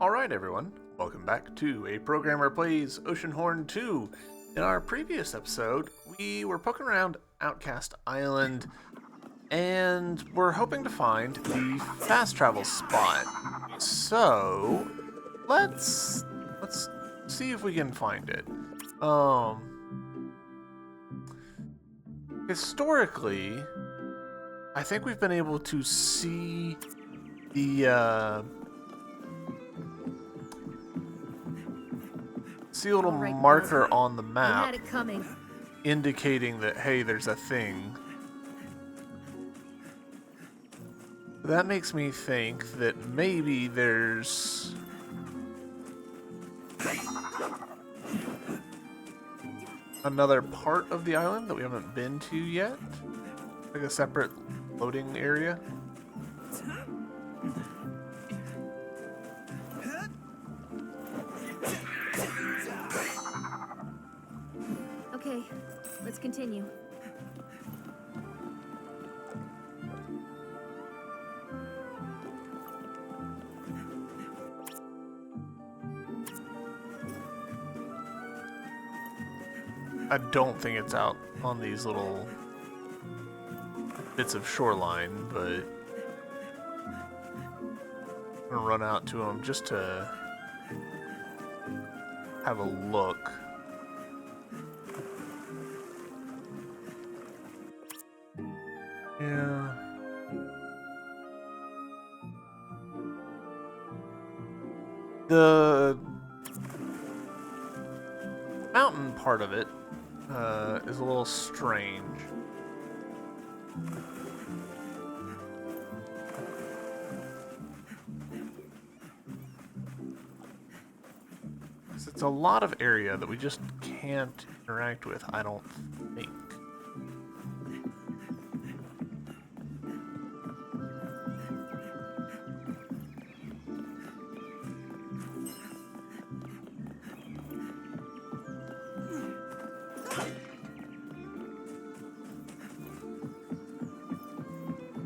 Alright everyone, welcome back to A Programmer Plays Oceanhorn 2. In our previous episode, we were poking around Outcast Island and we're hoping to find the fast travel spot. So, let's see if we can find it. Historically, I think we've been able to see the a little marker on the map indicating that, hey, there's a thing. That makes me think that maybe there's another part of the island that we haven't been to yet, like a separate loading area. Okay, let's continue. I don't think it's out on these little bits of shoreline, but I'm gonna run out to them just to have a look. Yeah. The mountain part of it is a little strange. It's a lot of area that we just can't interact with, I don't think.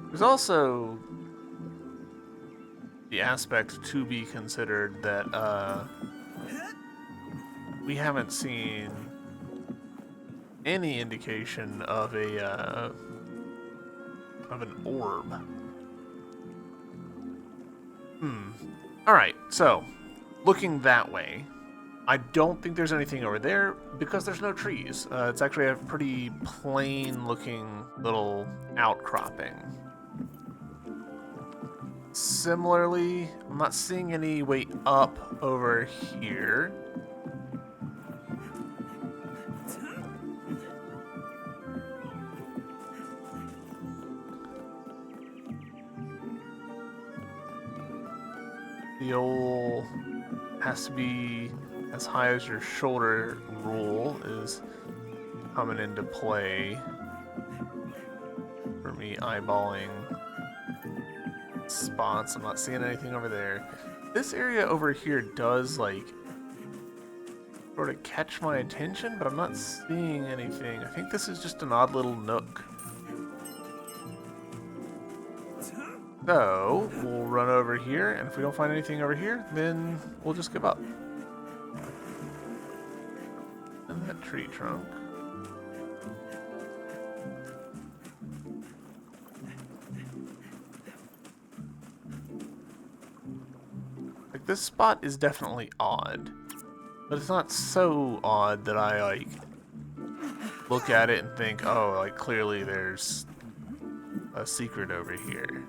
There's also the aspect to be considered that we haven't seen any indication of an orb. Alright, so looking that way, I don't think there's anything over there because there's no trees. It's actually a pretty plain looking little outcropping. Similarly, I'm not seeing any way up over here. The old has to be as high as your shoulder rule is coming into play for me eyeballing spots. I'm not seeing anything over there. This area over here does like sort of catch my attention, but I'm not seeing anything. I think this is just an odd little nook. So we'll run over here, and if we don't find anything over here, then we'll just give up. And that tree trunk. Like, this spot is definitely odd, but it's not so odd that I like look at it and think, oh, like clearly there's a secret over here.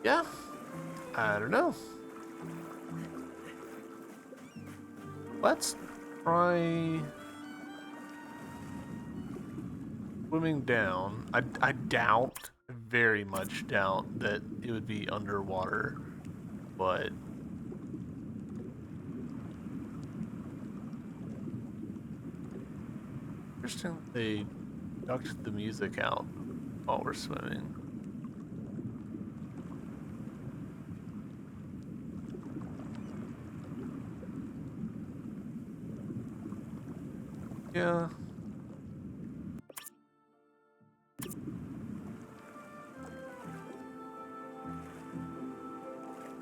Yeah, I don't know. Let's try swimming down. I doubt, very much doubt, that it would be underwater, but interesting they ducked the music out while we're swimming. Yeah.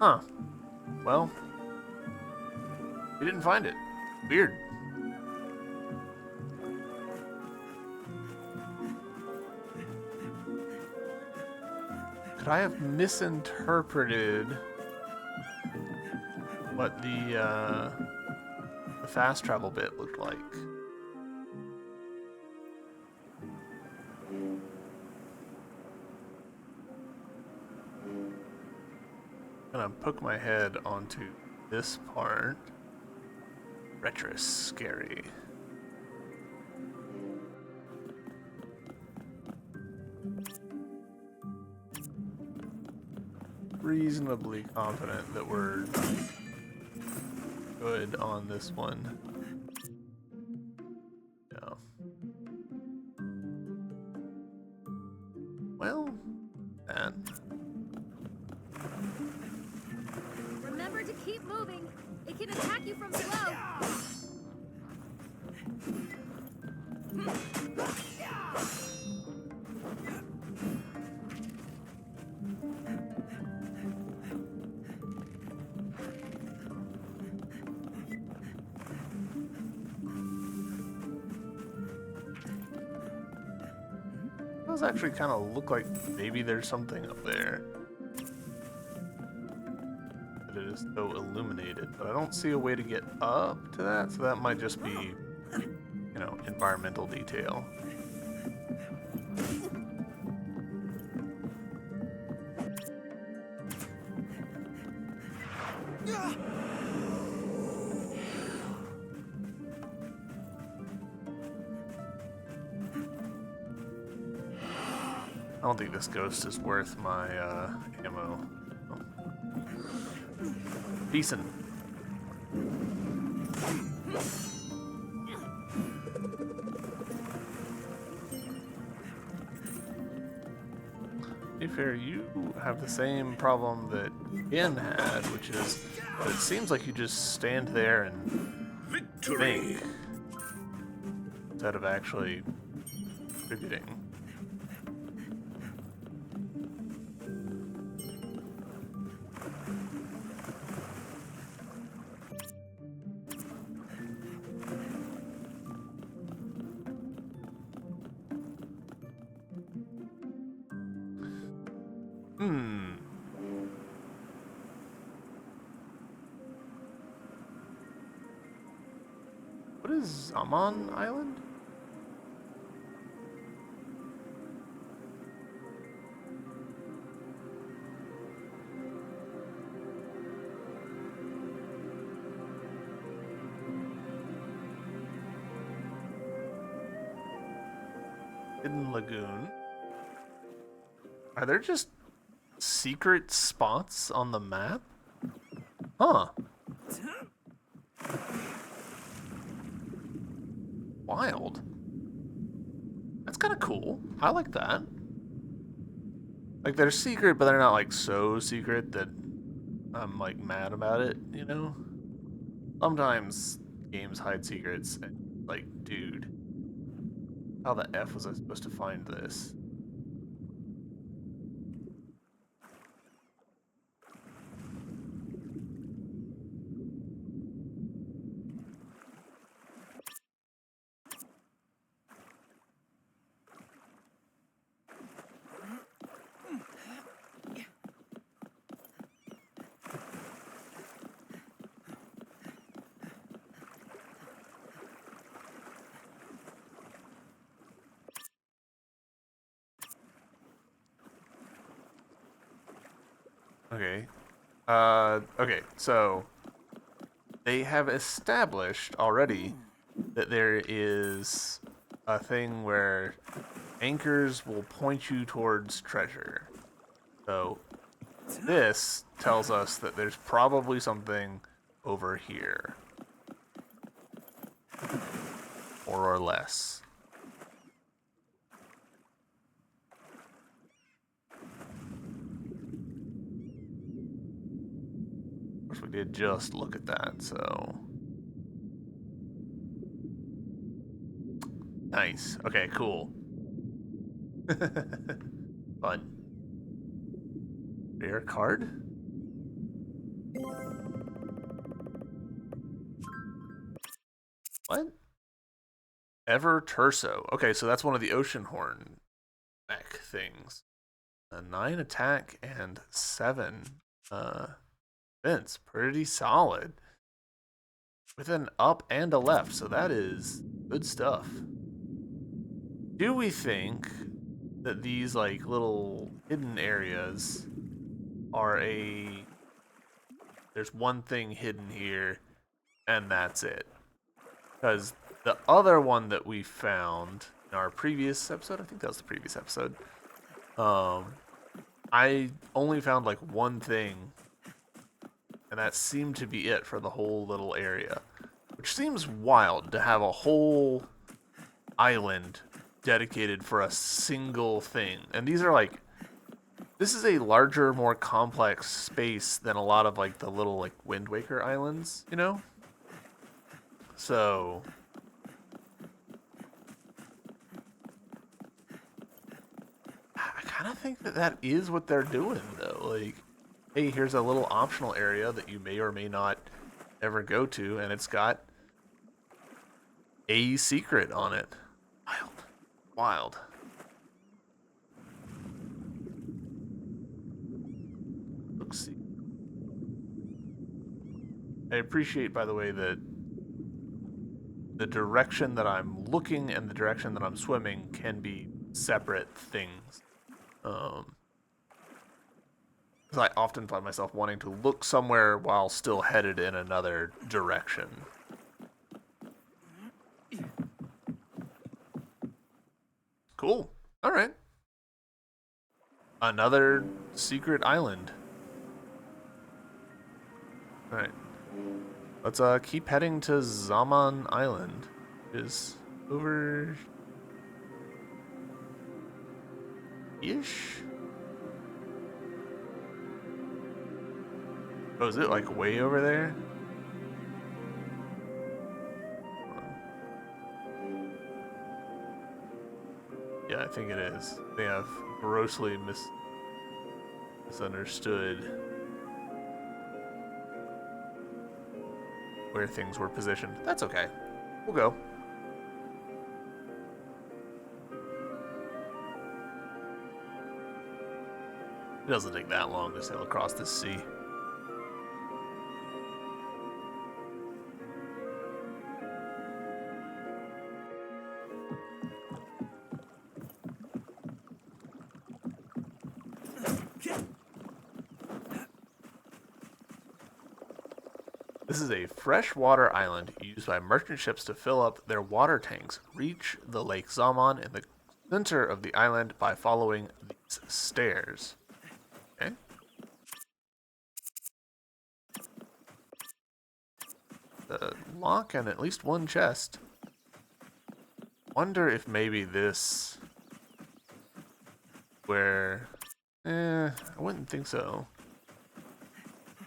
Huh. Well, we didn't find it. Weird. Could I have misinterpreted what the fast travel bit looked like? I'm gonna poke my head onto this part. Retro scary. Reasonably confident that we're good on this one. No. Well, and Remember to keep moving. It can attack you from below. does actually kind of look like maybe there's something up there. But it is so illuminated, but I don't see a way to get up to that, so that might just be, you know, environmental detail. I don't think this ghost is worth my ammo. Oh. Decent. To be fair, you have the same problem that Ian had, which is that it seems like you just stand there and think instead of actually contributing. What is Zaman Island? Hidden Lagoon. Are there just secret spots on the map? Huh. Wild. That's kind of cool. I like that. Like, they're secret, but they're not, like, so secret that I'm, like, mad about it, you know? Sometimes games hide secrets, and, like, dude. How the F was I supposed to find this? Okay. Okay, so they have established already that there is a thing where anchors will point you towards treasure. So this tells us that there's probably something over here. More or less. Of course, we did just look at that, so... Nice. Okay, cool. Fun. Rare card? What? Ever Terso. Okay, so that's one of the Oceanhorn mech things. A 9 attack and 7 defense. Pretty solid. With an up and a left, so that is good stuff. Do we think that these like little hidden areas are there's one thing hidden here and that's it? Because the other one that we found in our previous episode, I think that was the previous episode, I only found like one thing, and that seemed to be it for the whole little area. Which seems wild to have a whole island dedicated for a single thing. And these are like, this is a larger, more complex space than a lot of like the little like Wind Waker islands, you know? So I kind of think that that is what they're doing though. Like, hey, here's a little optional area that you may or may not ever go to, and it's got a secret on it. Wild. Wild. Let's see. I appreciate, by the way, that the direction that I'm looking and the direction that I'm swimming can be separate things. Because I often find myself wanting to look somewhere while still headed in another direction. Cool. All right. Another secret island. All right. Let's keep heading to Zaman Island. Is over ish. Oh, is it like way over there? Yeah, I think it is. They have grossly misunderstood where things were positioned. That's okay. We'll go. It doesn't take that long to sail across this sea. This is a freshwater island used by merchant ships to fill up their water tanks. Reach the Lake Zaman in the center of the island by following these stairs. Okay. The lock and at least one chest. Wonder if maybe this where I wouldn't think so.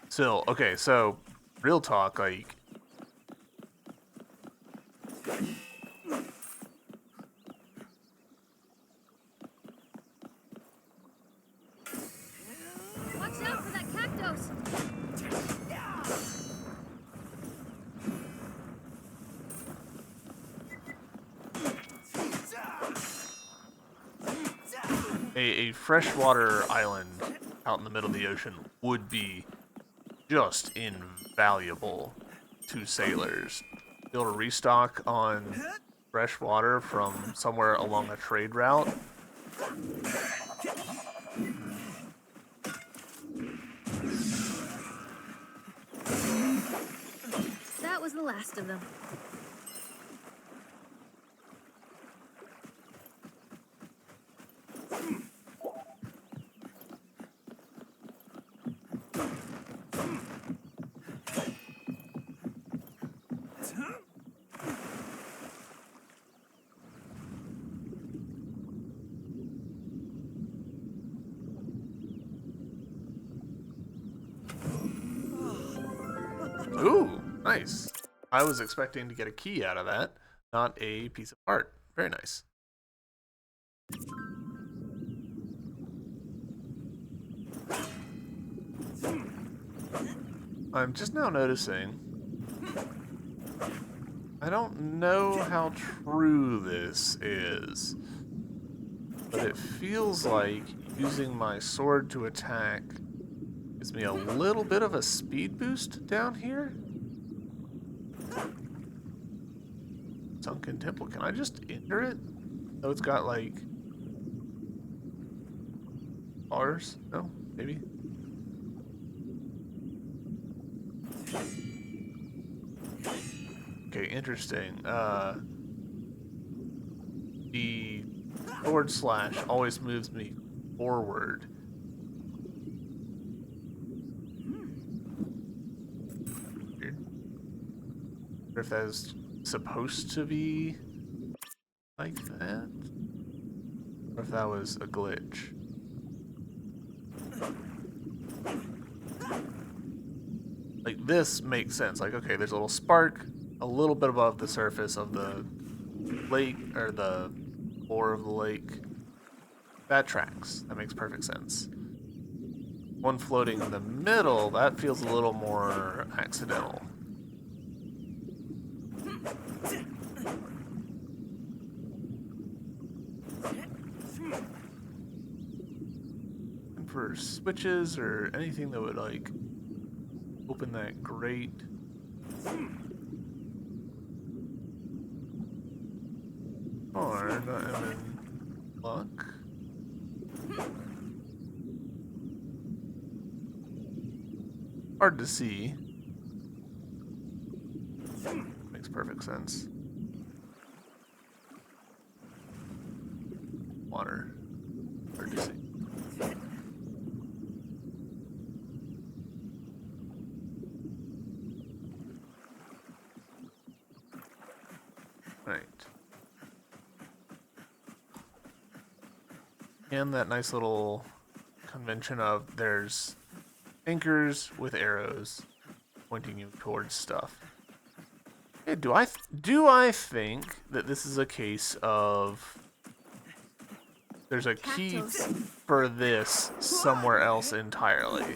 Still, okay, so real talk, like Watch out for that cactus! a freshwater island out in the middle of the ocean would be just invaluable to sailors. Be able to restock on fresh water from somewhere along a trade route. That was the last of them. Ooh, nice. I was expecting to get a key out of that, not a piece of art. Very nice. I'm just now noticing, I don't know how true this is, but it feels like using my sword to attack gives me a little bit of a speed boost down here. Sunken Temple, can I just enter it? Oh, it's got like bars? No, maybe. Okay, interesting. The sword slash always moves me forward. Weird. I wonder if that's supposed to be like that, or if that was a glitch. Like, this makes sense. Like, okay, there's a little spark a little bit above the surface of the lake, or the floor of the lake. That tracks. That makes perfect sense. One floating in the middle, that feels a little more accidental. And for switches or anything that would, like, open that grate. Or I'm in luck. Hard to see. Makes perfect sense. Water. Hard to see. Right. And that nice little convention of there's anchors with arrows pointing you towards stuff. Hey, do I think that this is a case of there's a key for this somewhere else entirely?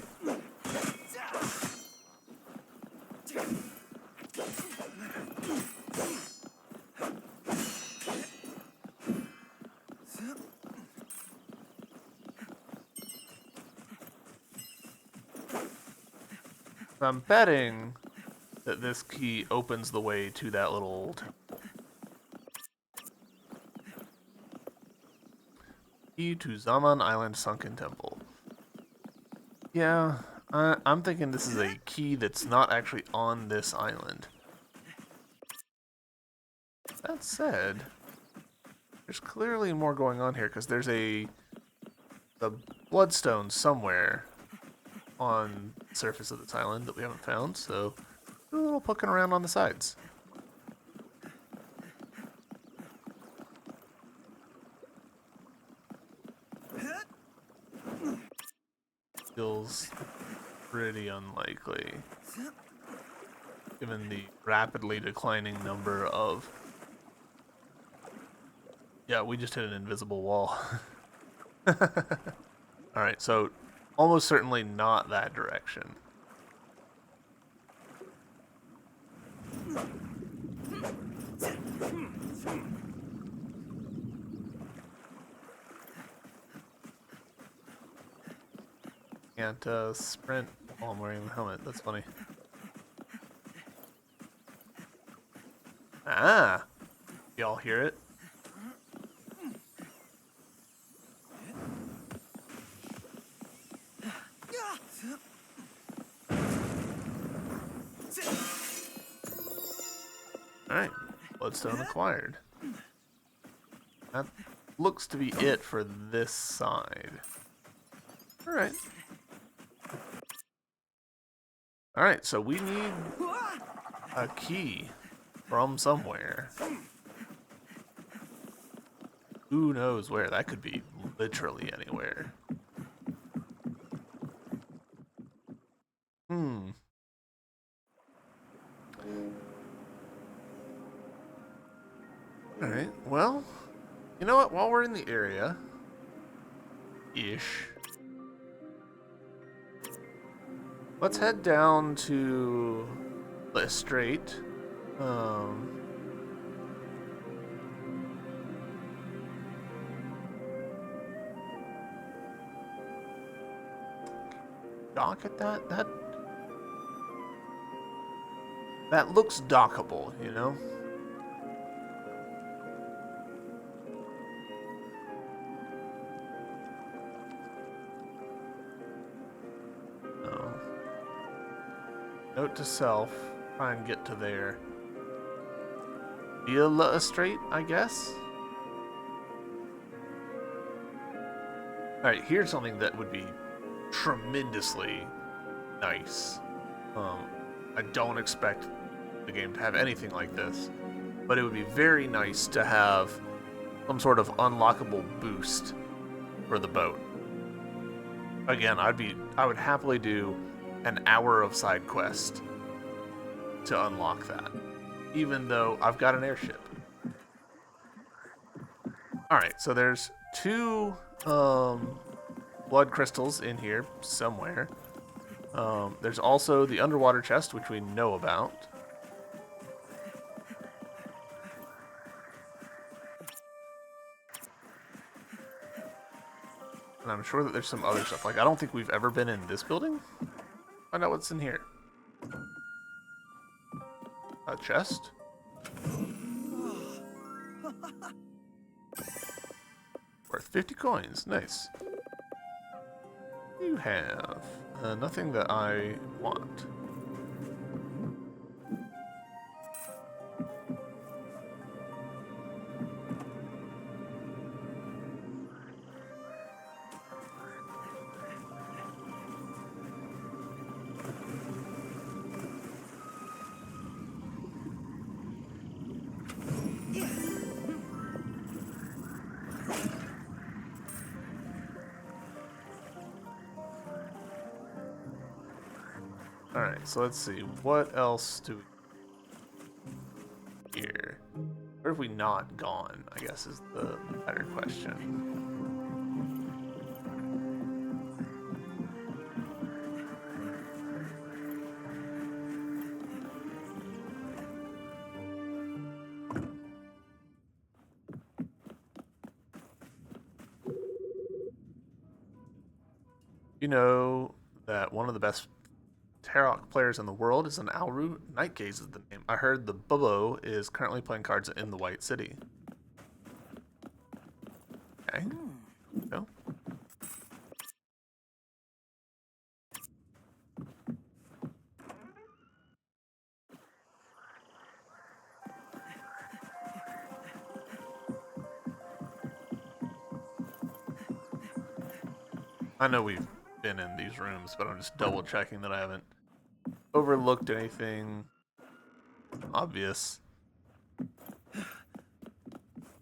I'm betting that this key opens the way to that little temple. Key to Zaman Island Sunken Temple. Yeah, I'm thinking this is a key that's not actually on this island. That said, there's clearly more going on here because there's the bloodstone somewhere on the surface of this island that we haven't found, so do a little poking around on the sides. Feels pretty unlikely, given the rapidly declining number of... Yeah, we just hit an invisible wall. Alright, so almost certainly not that direction. Can't sprint while I'm wearing the helmet. That's funny. Ah! Y'all hear it? Alright, bloodstone acquired. That looks to be it for this side. Alright. Alright, so we need a key from somewhere. Who knows where? That could be literally anywhere. Alright, well, you know what? While we're in the area, ish, let's head down to the Strait. Dock at that? That looks dockable, you know? Note to self, try and get to there. Via La Strait, I guess? Alright, here's something that would be tremendously nice. I don't expect the game to have anything like this, but it would be very nice to have some sort of unlockable boost for the boat. Again, I would happily do an hour of side quest to unlock that, even though I've got an airship. Alright, so there's 2 blood crystals in here somewhere. There's also the underwater chest, which we know about. And I'm sure that there's some other stuff. Like, I don't think we've ever been in this building. Find out what's in here. A chest? Worth 50 coins. Nice. You have nothing that I want. Alright, so let's see. What else do we here? Where have we not gone, I guess is the better question. You know that one of the best Tarok players in the world is an Alru. Nightgaze is the name. I heard the Bubbo is currently playing cards in the White City. Okay. Go. I know we've been in these rooms, but I'm just double checking that I haven't overlooked anything obvious.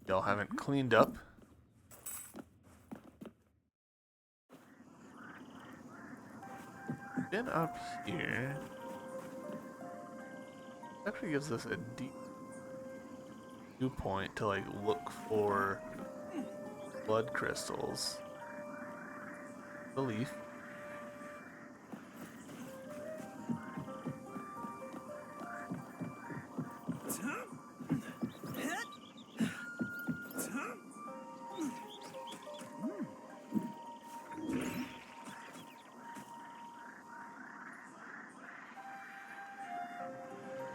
Y'all haven't cleaned up. Been up here. Actually gives us a deep viewpoint to like look for blood crystals. The leaf.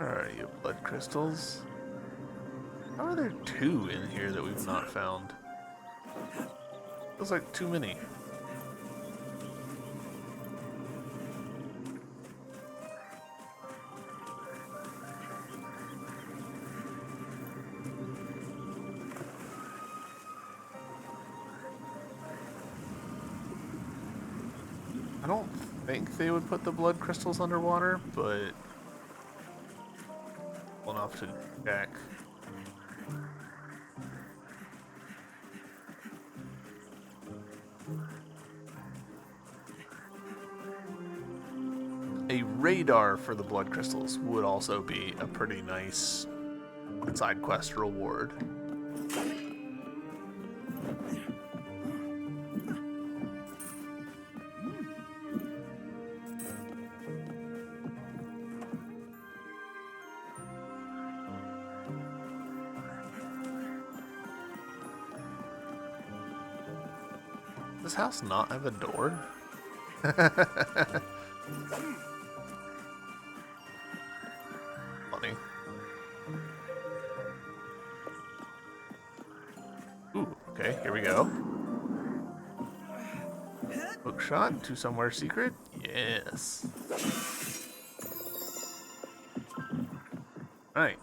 Alright, you have blood crystals. How are there 2 in here that we've not found? Feels like too many. I don't think they would put the blood crystals underwater, but enough to check. A radar for the blood crystals would also be a pretty nice side quest reward. This house not have a door? Funny. Ooh, okay, here we go. Hook shot to somewhere secret? Yes. Right.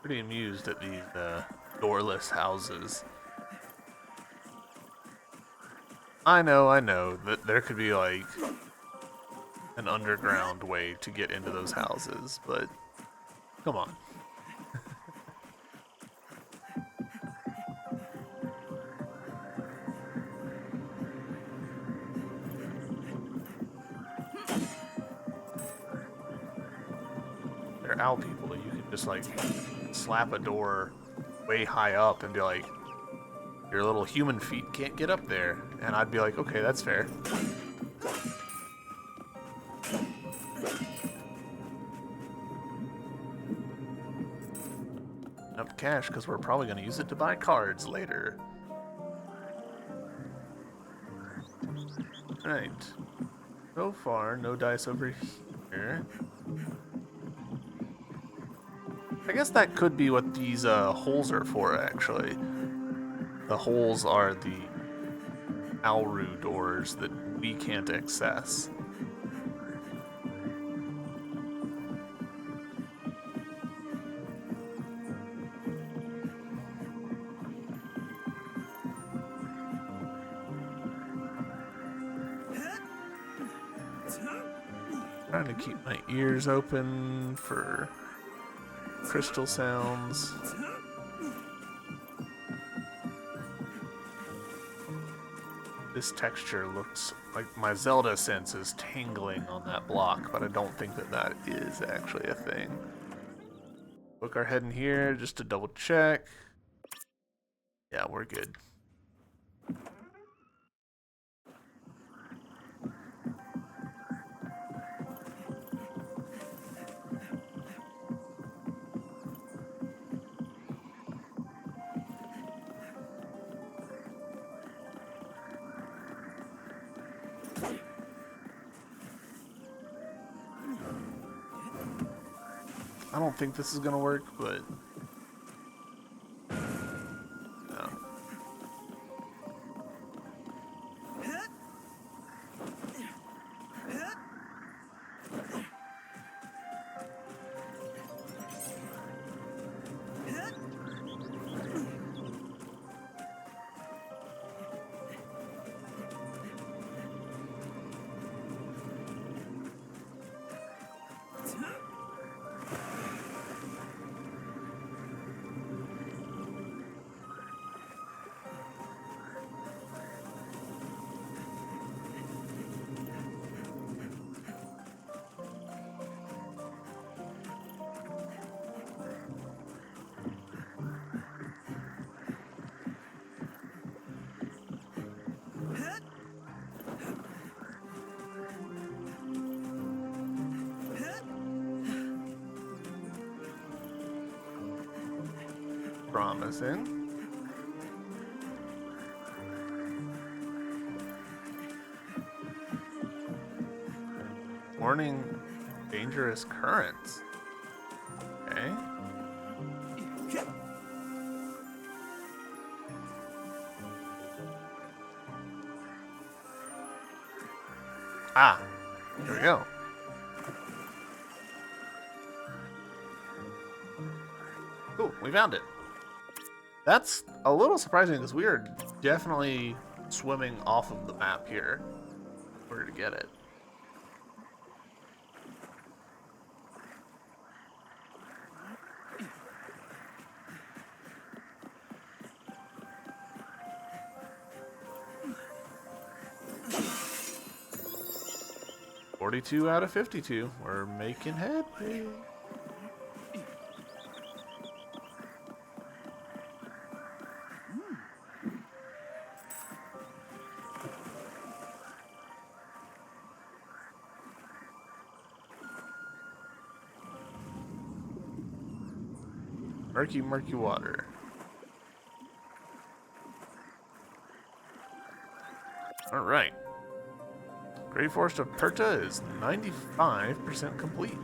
Pretty amused at these doorless houses. I know that there could be like an underground way to get into those houses, but come on. They're owl people. You can just like slap a door way high up and be like, your little human feet can't get up there. And I'd be like, okay, that's fair. Enough cash because we're probably going to use it to buy cards later. Right. So far, no dice over here. I guess that could be what these holes are for, actually. The holes are the Alru doors that we can't access. Trying to keep my ears open for crystal sounds. This texture looks like my Zelda sense is tingling on that block, but I don't think that that is actually a thing. Book our head in here just to double check. Yeah, we're good. I don't think this is gonna work, but no. Promising. Warning, dangerous currents. Okay. Ah, here we go. Cool, we found it. That's a little surprising because we are definitely swimming off of the map here in order to get it. $42 out of 52. We're making headway. Murky, murky water. Alright. Great Forest of Perta is 95% complete.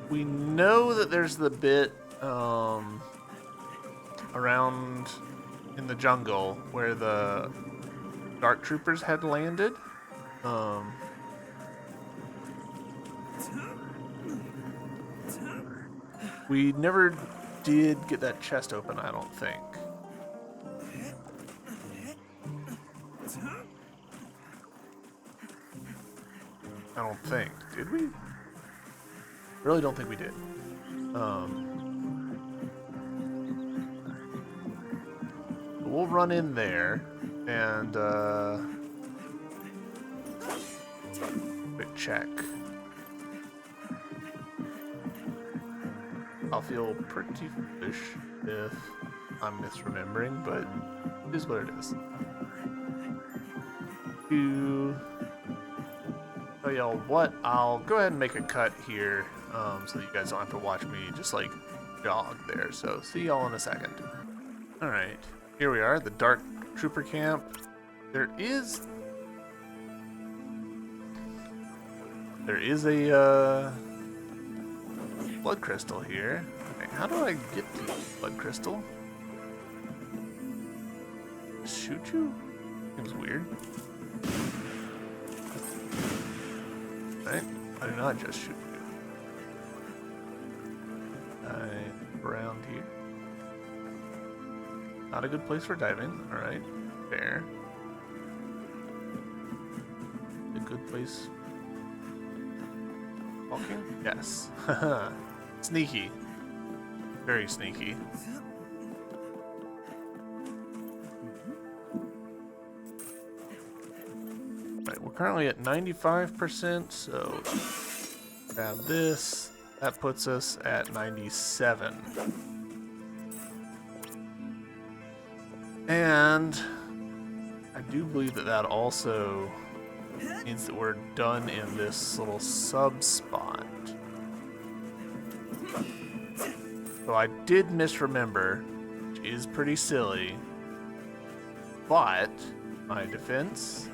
We know that there's the bit around in the jungle where the Dark Troopers had landed. We never did get that chest open, I don't think. I don't think. Did we? Really don't think we did. We'll run in there and quick check. I'll feel pretty foolish if I'm misremembering, but it is what it is. To tell y'all what, I'll go ahead and make a cut here so that you guys don't have to watch me just like jog there. So see y'all in a second. Alright, here we are, the Dark Trooper camp. There is a blood crystal here. Okay, how do I get to the blood crystal? Shoot you? Seems weird. Right? I do not just shoot you. Around here. Not a good place for diving. Alright. Fair. A good place. Walking? Yes. Sneaky. Very sneaky. Right, we're currently at 95%, so grab this. That puts us at 97. And I do believe that that also means that we're done in this little sub spot. So I did misremember, which is pretty silly, but my defense,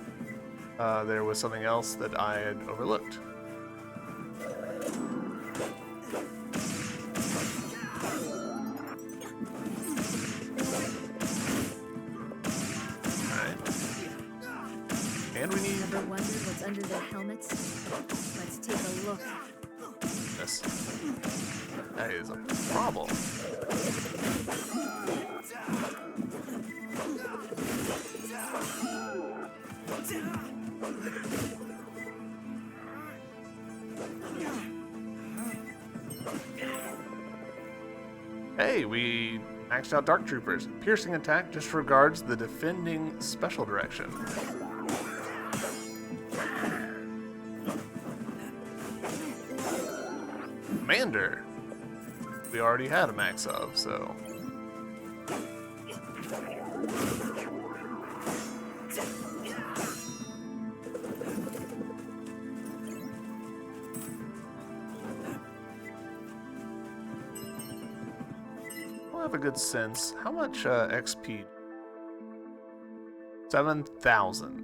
there was something else that I had overlooked. And we need... Ever wondered what's under their helmets? Let's take a look. This. That is a problem. Hey, we maxed out Dark Troopers. Piercing attack disregards the defending special direction. Commander, we already had a max of, so. We'll have a good sense. How much XP? 7,000.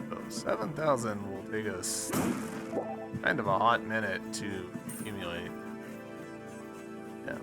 So 7,000 will take us kind of a hot minute to accumulate. Yeah.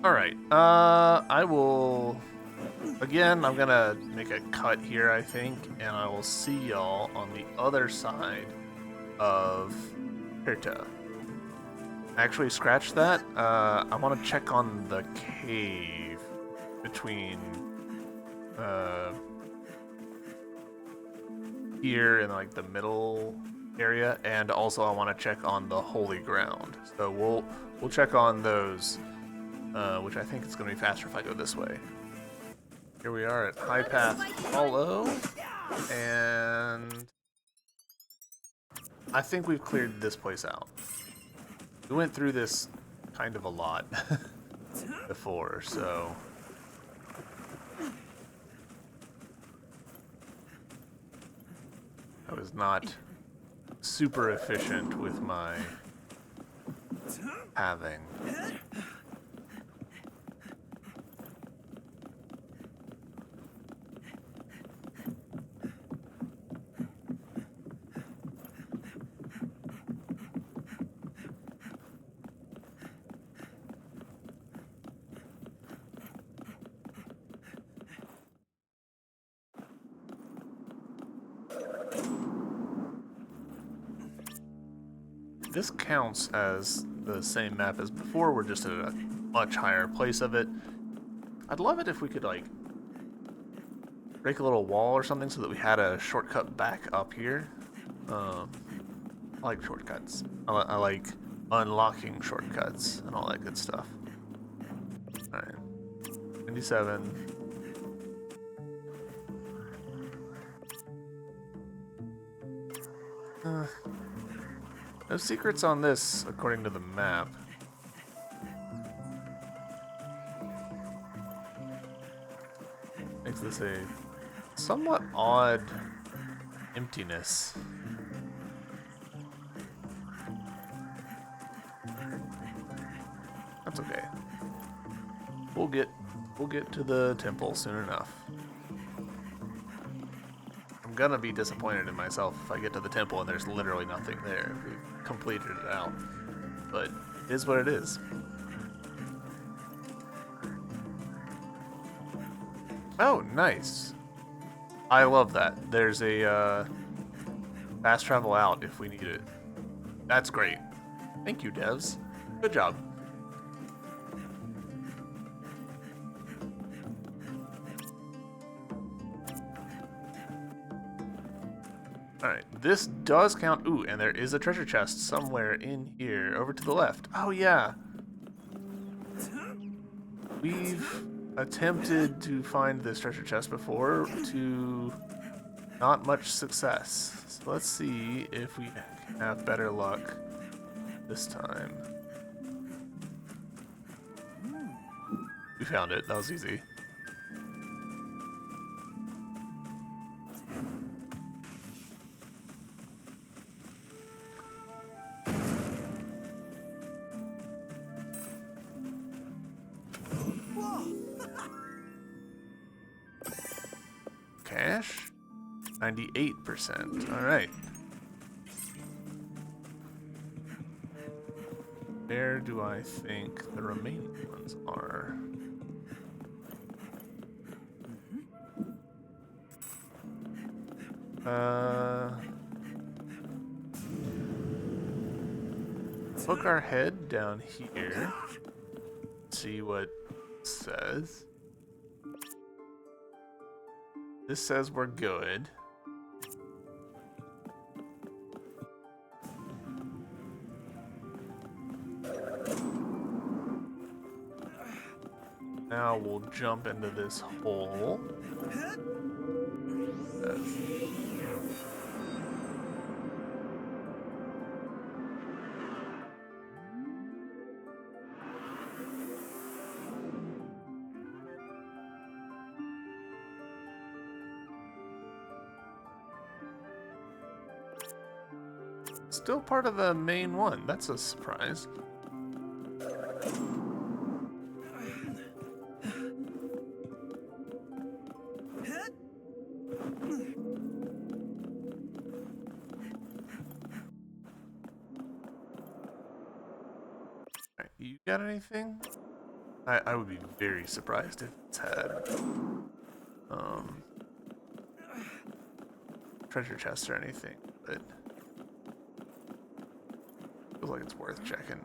All right. I will again, I'm gonna make a cut here, I think, and I will see y'all on the other side of Hirta. Actually, scratch that. I want to check on the cave between here and like the middle area, and also I want to check on the holy ground. So we'll check on those, which I think it's going to be faster if I go this way. Here we are at High Path Hollow, and I think we've cleared this place out. We went through this kind of a lot before, so I was not super efficient with my having. This counts as the same map as before. We're just at a much higher place of it. I'd love it if we could, like, break a little wall or something so that we had a shortcut back up here. I like shortcuts. I like unlocking shortcuts and all that good stuff. Alright. 97. No secrets on this, according to the map. Makes this a somewhat odd emptiness. That's okay. We'll get to the temple soon enough. I'm gonna be disappointed in myself if I get to the temple and there's literally nothing there. We've completed it out. But it is what it is. Oh, nice. I love that. There's a fast travel out if we need it. That's great. Thank you, devs. Good job. Alright, this does count. Ooh, and there is a treasure chest somewhere in here, over to the left. Oh, yeah. We've attempted to find this treasure chest before to not much success. So let's see if we have better luck this time. We found it. That was easy. Cash? 98%. Alright. Where do I think the remaining ones are? Hook our head down here. See what it says. This says we're good. Now we'll jump into this hole. Still part of the main one. That's a surprise. Alright, you got anything? I would be very surprised if it's had. um, treasure chests or anything, but feels like it's worth checking.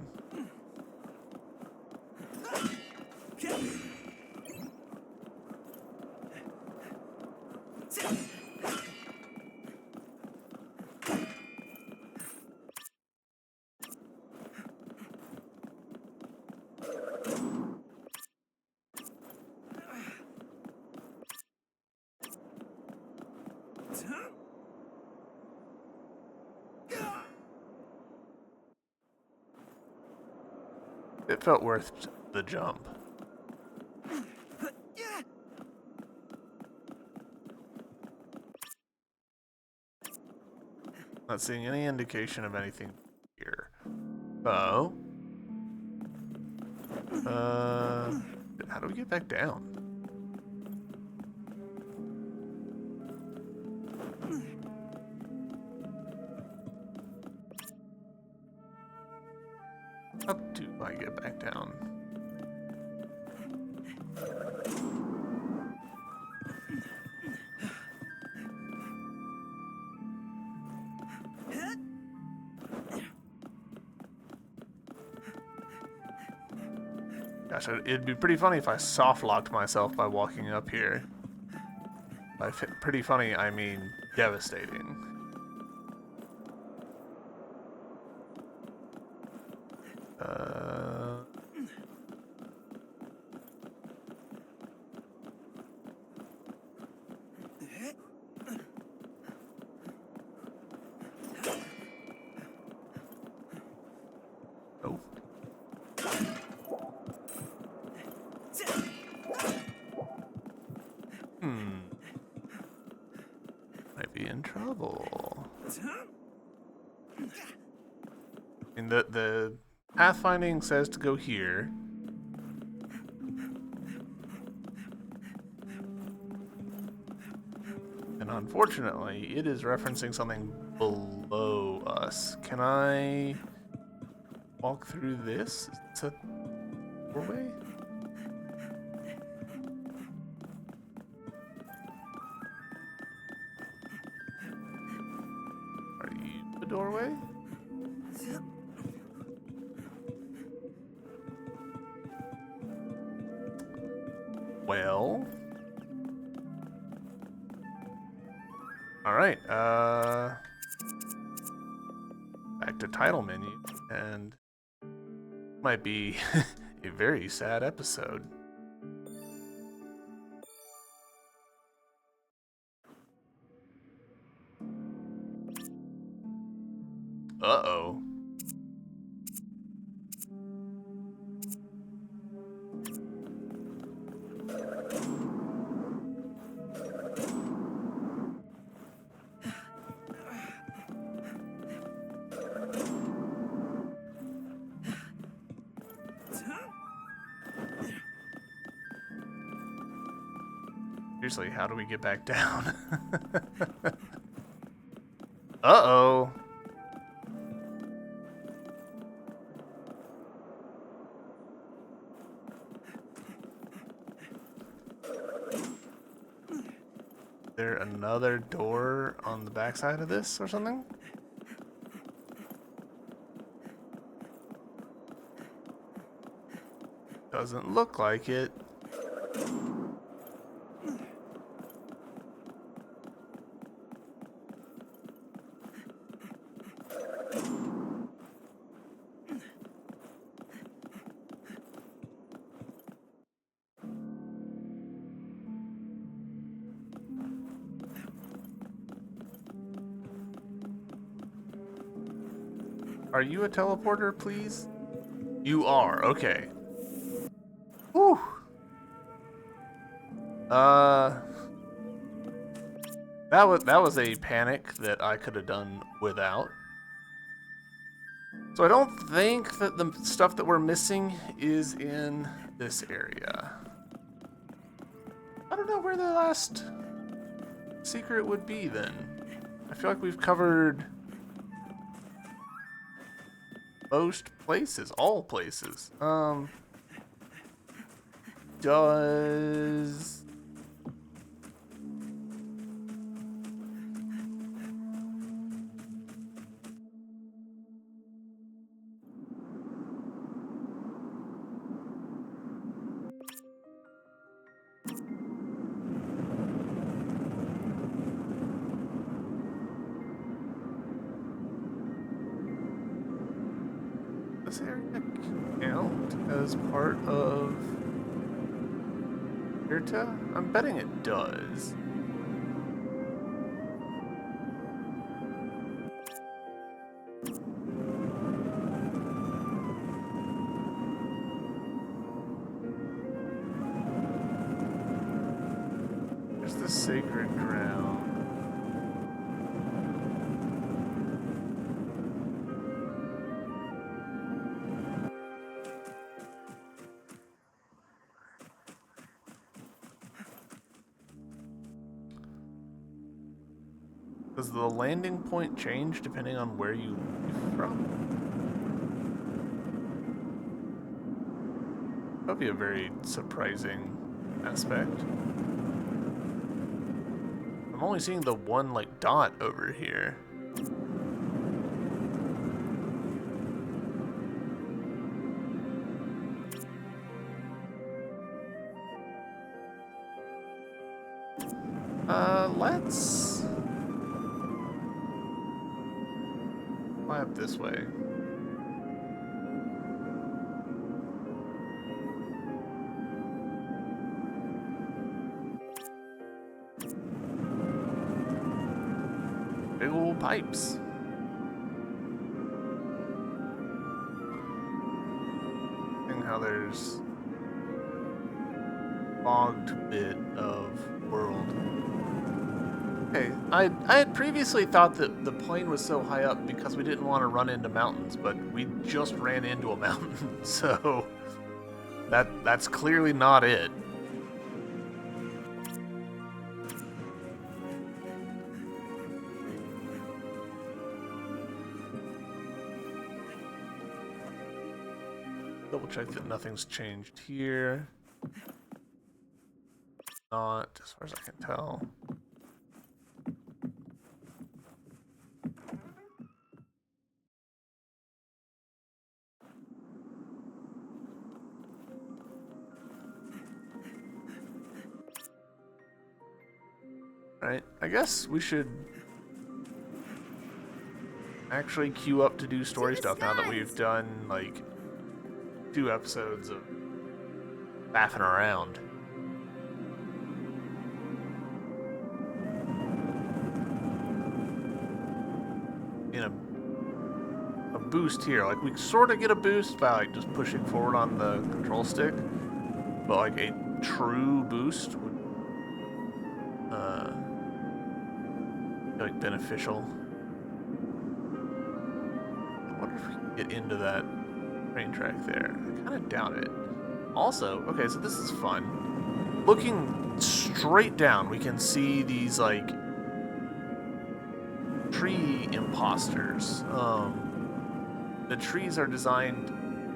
It felt worth the jump. Not seeing any indication of anything here. Oh. How do we get back down? How do I get back down? Gosh, it'd be pretty funny if I soft locked myself by walking up here. By pretty funny, I mean devastating. Oh. Might be in trouble. And the pathfinding says to go here. And unfortunately, it is referencing something below us. Can I walk through this? Is it a doorway? Are you the doorway? Well. Alright, back to title menu, and might be a very sad episode. Uh-oh. Seriously, how do we get back down? Uh-oh. Is there another door on the backside of this or something? Doesn't look like it. Are you a teleporter, please? You are, okay. Whew. That was a panic that I could have done without. So I don't think that the stuff that we're missing is in this area. I don't know where the last secret would be then. I feel like we've covered most places, all places. Does this area count as part of Irta? I'm betting it does. There's the sacred ground. Does the landing point change depending on where you leave from? That'd be a very surprising aspect. I'm only seeing the one, like, dot over here. Let's fly up this way. Big old pipes. And how there's fogged bit of world. Okay, I had previously thought that the plane was so high up because we didn't want to run into mountains, but we just ran into a mountain, so that's clearly not it. Double check that nothing's changed here. Not, as far as I can tell. Right, I guess we should actually queue up to do story stuff now that we've done, like, 2 episodes of faffing around. In a boost here, like, we sort of get a boost by, like, just pushing forward on the control stick, but, like, a true boost would be, like, beneficial. I wonder if we can get into that train track there. I kind of doubt it. Also, okay, so this is fun. Looking straight down, we can see these, like, tree imposters. The trees are designed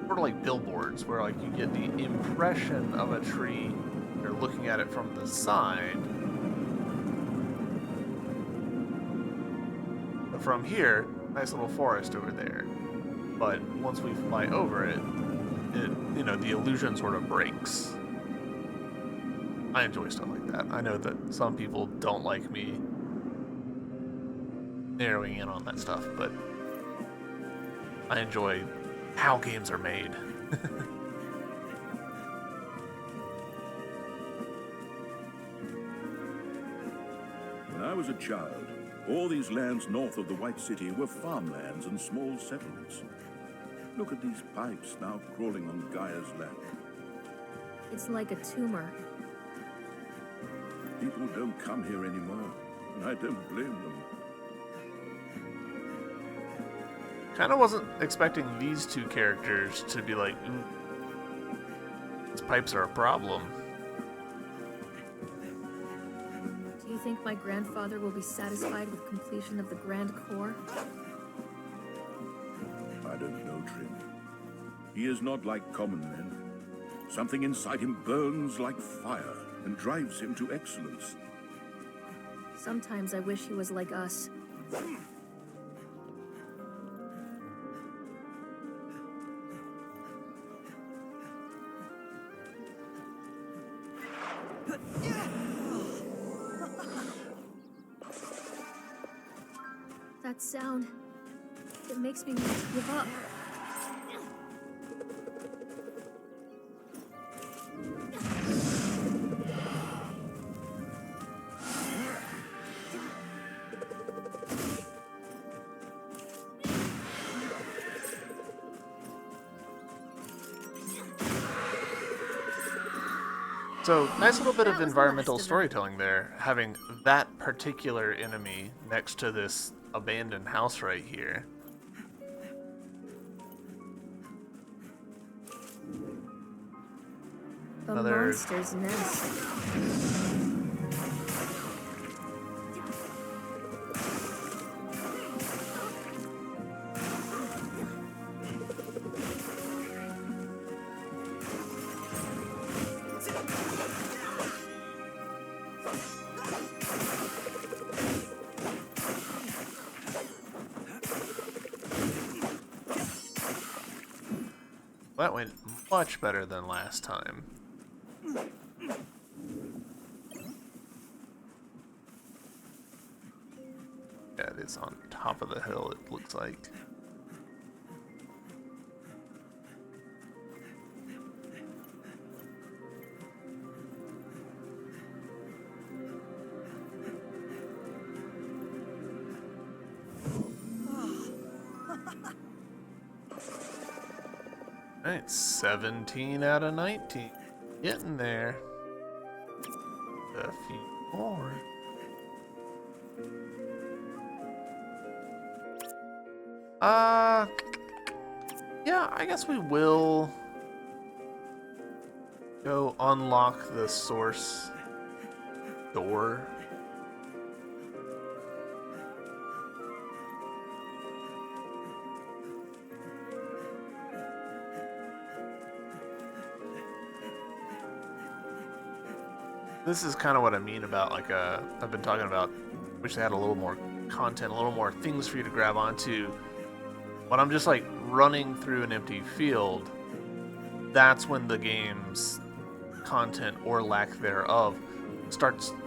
sort of like billboards, where, like, you get the impression of a tree. You're looking at it from the side. But from here, nice little forest over there. But once we fly over it, you know, the illusion sort of breaks. I enjoy stuff like that. I know that some people don't like me narrowing in on that stuff, but I enjoy how games are made. When I was a child, all these lands north of the White City were farmlands and small settlements. Look at these pipes now crawling on Gaia's land. It's like a tumor. People don't come here anymore, and I don't blame them. Kind of wasn't expecting these 2 characters to be like, ooh, these pipes are a problem. Do you think my grandfather will be satisfied with completion of the Grand Core? I don't know, Trim. He is not like common men. Something inside him burns like fire and drives him to excellence. Sometimes I wish he was like us. That sound, it makes me want to give up. So, nice little bit That of was the environmental last of them. storytelling there, having that particular enemy next to this abandoned house right here. A Another- monster's nest. That went much better than last time. Yeah, it is on top of the hill, it looks like. Alright, 17 out of 19. Getting there. A few more. Yeah, I guess we will go unlock the source door. This is kind of what I mean about, like, I've been talking about, wish they had a little more content, a little more things for you to grab onto. When I'm just, like, running through an empty field, that's when the game's content, or lack thereof,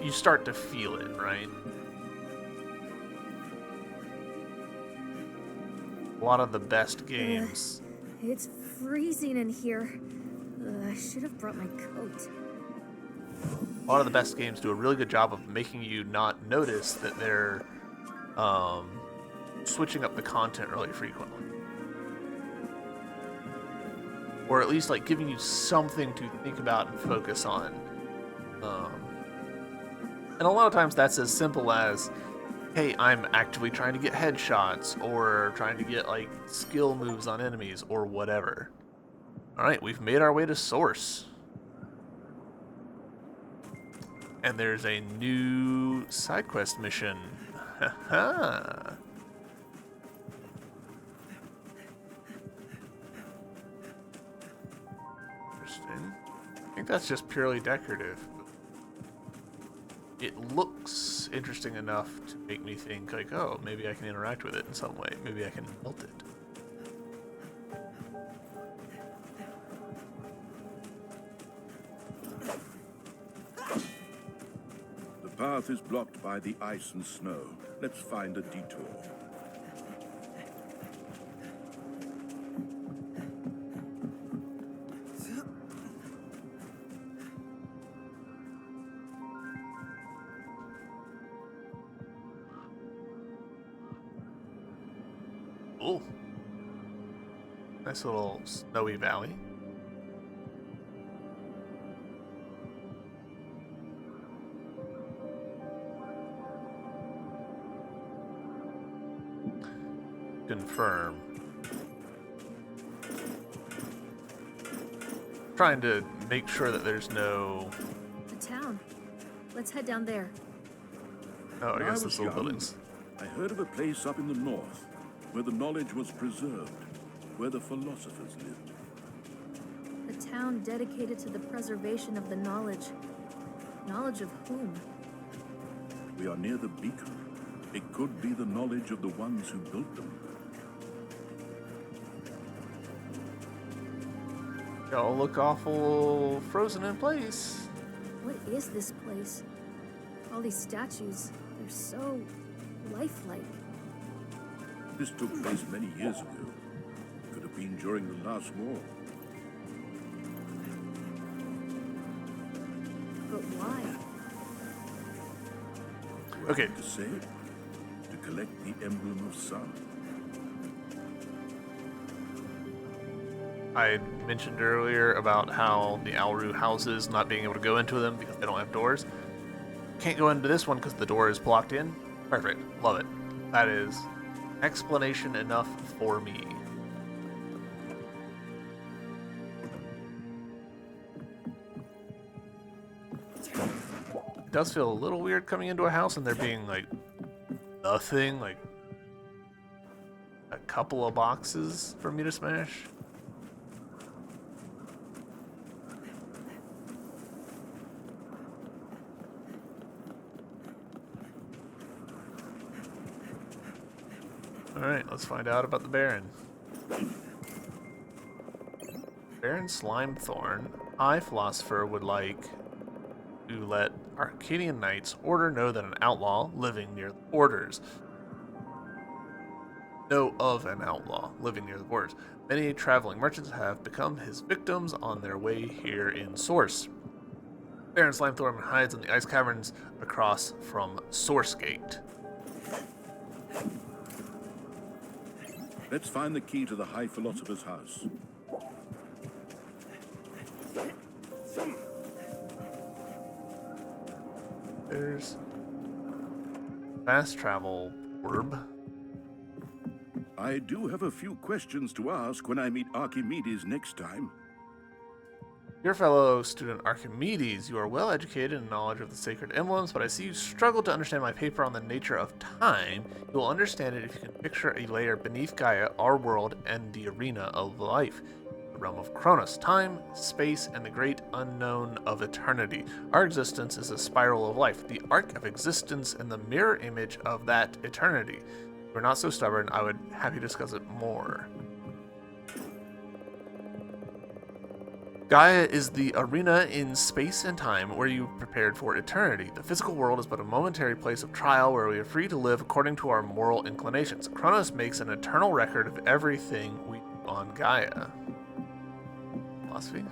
you start to feel it, right? A lot of the best games... It's freezing in here. I should have brought my coat. A lot of the best games do a really good job of making you not notice that they're switching up the content really frequently. Or at least, like, giving you something to think about and focus on. And a lot of times that's as simple as, hey, I'm actively trying to get headshots, or trying to get, like, skill moves on enemies, or whatever. Alright, we've made our way to Source. And there's a new side quest mission. Haha. Interesting. I think that's just purely decorative. It looks interesting enough to make me think, like, oh, maybe I can interact with it in some way. Maybe I can melt it. The path is blocked by the ice and snow. Let's find a detour. Cool. Nice little snowy valley. Confirm. Trying to make sure that there's no... The town. Let's head down there. Oh, When I guess was those little young, buildings. I heard of a place up in the north where the knowledge was preserved, where the philosophers lived. A town dedicated to the preservation of the knowledge. Knowledge of whom? We are near the beacon. It could be the knowledge of the ones who built them. Y'all look awful frozen in place. What is this place? All these statues, they're so lifelike. This took place many years ago. Could have been during the last war. But why? Okay. To say it? To collect the emblem of sun. I mentioned earlier about how the Alru houses not being able to go into them because they don't have doors. Can't go into this one because the door is blocked in. Perfect. Love it. That is explanation enough for me. It does feel a little weird coming into a house and there being like nothing, like a couple of boxes for me to smash. Alright, let's find out about the Baron. Baron Slimethorn, I, Philosopher, would like to let Arcadian Knights Order know that an outlaw living near the borders. Know of an outlaw living near the borders. Many traveling merchants have become his victims on their way here in Source. Baron Slimethorn hides in the ice caverns across from Source Gate. Let's find the key to the High Philosopher's house. There's fast travel orb. I do have a few questions to ask when I meet Archimedes next time. Your fellow student Archimedes, you are well educated in knowledge of the sacred emblems, but I see you struggle to understand my paper on the nature of time. You will understand it if you can picture a layer beneath Gaia, our world, and the arena of life. The realm of Kronos, time, space, and the great unknown of eternity. Our existence is a spiral of life, the arc of existence and the mirror image of that eternity. If you're not so stubborn, I would happy to discuss it more. Gaia is the arena in space and time where you prepared for eternity. The physical world is but a momentary place of trial where we are free to live according to our moral inclinations. Kronos makes an eternal record of everything we do on Gaia. Philosophy.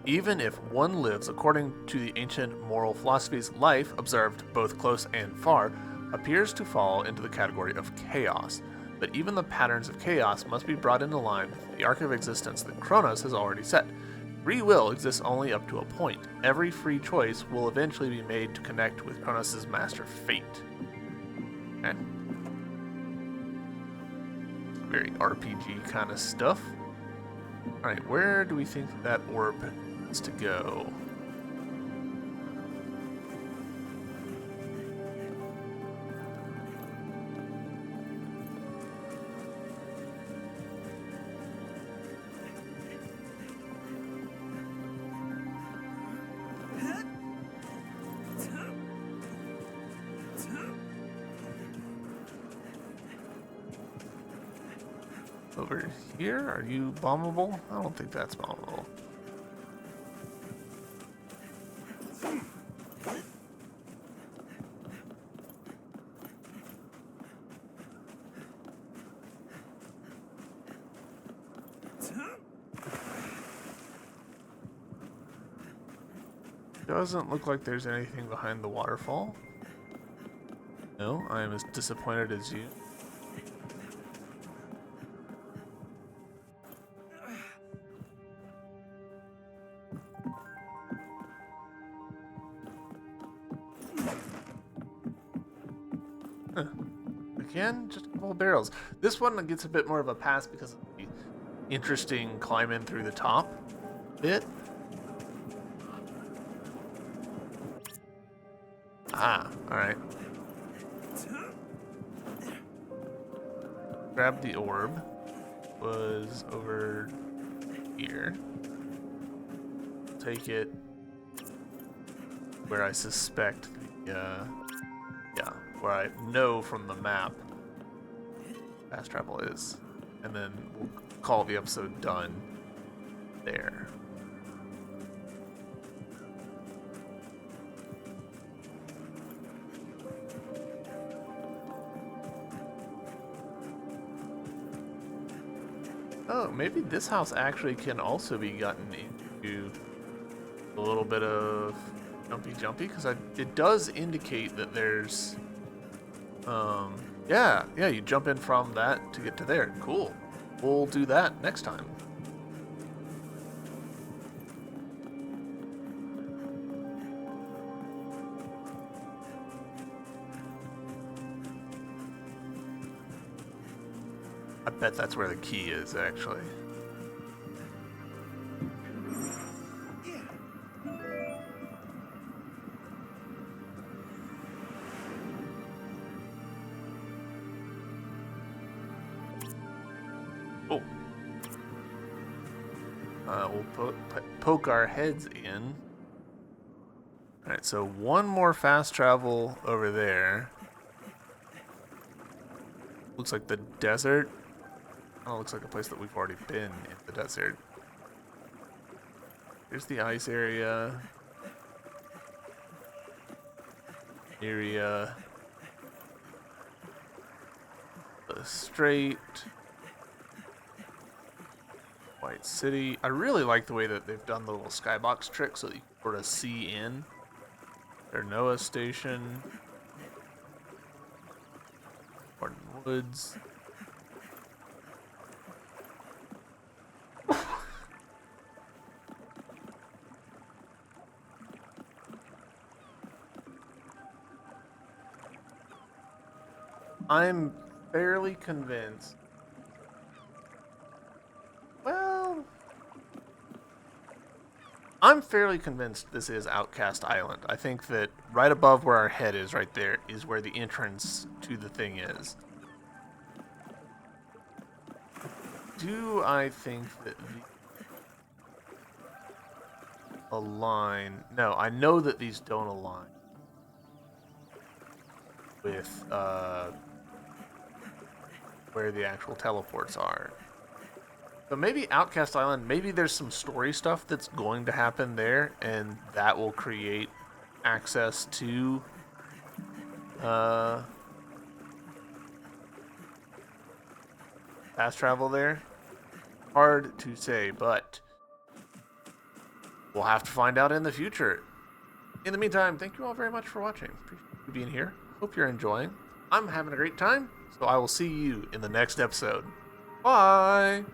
Even if one lives according to the ancient moral philosophies, life, observed both close and far, appears to fall into the category of chaos. But even the patterns of chaos must be brought into line with the arc of existence that Kronos has already set. Free will exists only up to a point. Every free choice will eventually be made to connect with Kronos' master fate. Okay. Very RPG kind of stuff. Alright, where do we think that orb needs to go? Over here? Are you bombable? I don't think that's bombable. Doesn't look like there's anything behind the waterfall. No, I am as disappointed as you. Again, just a couple of barrels. This one gets a bit more of a pass because of the interesting climbing through the top bit. Ah, alright. Grab the orb. Was over here. Take it where I suspect the, where I know from the map fast travel is. And then we'll call the episode done there. Oh, maybe this house actually can also be gotten into a little bit of jumpy, because it does indicate that there's, yeah, you jump in from that to get to there. Cool. we'll do that next time. I bet that's where the key is, actually. Oh. We'll poke our heads in. Alright, so one more fast travel over there. Looks like the desert. Oh, looks like a place that we've already been in the desert. Here's the ice area. The Strait. White City. I really like the way that they've done the little skybox trick so that you can sort of see in. Their Noah Station. Gordon Woods. I'm fairly convinced. Well, I'm fairly convinced this is Outcast Island. I think that right above where our head is, right there, is where the entrance to the thing is. Do I think that align? No, I know that these don't align with where the actual teleports are. So maybe Outcast Island, maybe there's some story stuff that's going to happen there, and that will create access to fast travel there. Hard to say, but we'll have to find out in the future. In the meantime, thank you all very much for watching. Appreciate you being here. Hope you're enjoying. I'm having a great time, so I will see you in the next episode. Bye!